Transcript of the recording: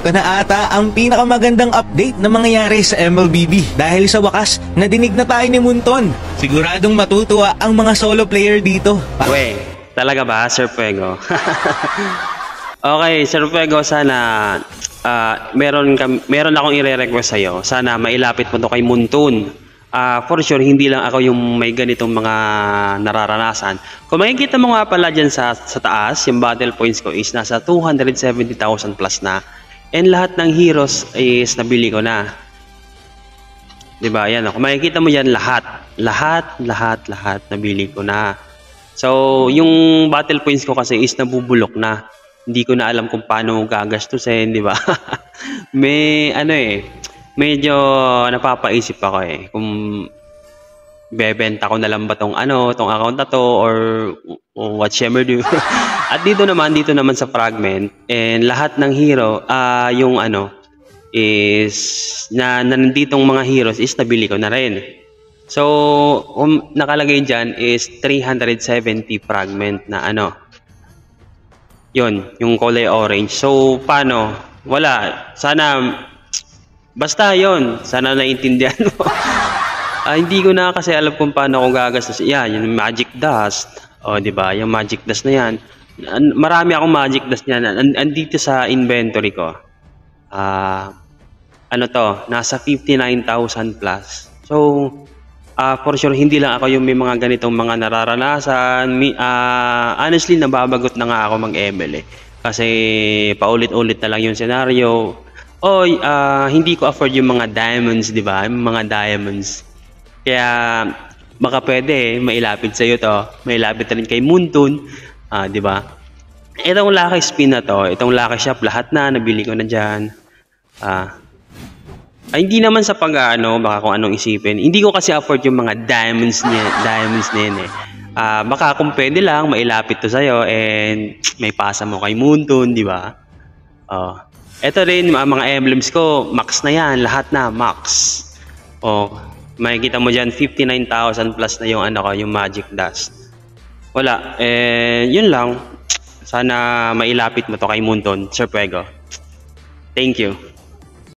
ito na ata ang pinakamagandang update na mangyayari sa MLBB dahil sa wakas, nadinig na tayo ni Munton. Siguradong matutuwa ang mga solo player dito. Weh, talaga ba, Sir Fuego? Okay, Sir Fuego, sana meron akong i-request sa'yo. Sana mailapit mo to kay Munton. For sure, hindi lang ako yung may ganitong mga nararanasan. Kung makikita mo nga pala dyan sa taas, yung battle points ko is nasa 270,000 plus na. And lahat ng heroes is nabili ko na. Diba? Yan. Kung makikita mo yan, lahat nabili ko na. So, yung battle points ko kasi is nabubulok na. Hindi ko na alam kung paano gagastusin, di ba? Medyo napapaisip ako kung bebenta ko na lang ba tong account na to or whatever do. At dito naman sa fragment and lahat ng hero is nanditong mga heroes is nabili ko na rin. So nakalagay diyan is 370 fragment na yon yung kulay orange. So paano? Wala. Basta yon, sana naiintindihan mo. Hindi ko na kasi alam kung paano ako gagastos. Yan, yung magic dust. O, di ba? Yung magic dust na yan. Marami akong magic dust niyan. Andito sa inventory ko. Nasa 59,000 plus. So, for sure, hindi lang ako yung may mga ganitong mga nararanasan. Honestly, nababagot na nga ako mag-ML Kasi paulit-ulit na lang yung scenario. Hindi ko afford yung mga diamonds, di ba? Yung mga diamonds. Kaya, baka pwede, mailapit sa'yo to. Mailapit na rin kay Munton. Di ba? Itong lucky spin na to, itong lucky shop, lahat na, nabili ko na dyan. Hindi naman sa baka kung anong isipin. Hindi ko kasi afford yung mga diamonds na yun Baka kung pwede lang, mailapit to sa'yo and may pasa mo kay Munton, di ba? Ito rin, mga emblems ko, max na yan, lahat na, max. Makikita mo dyan, 59,000 plus na yung yung magic dust. Wala, yun lang. Sana mailapit mo to kay Munton, Sir Fuego. Thank you.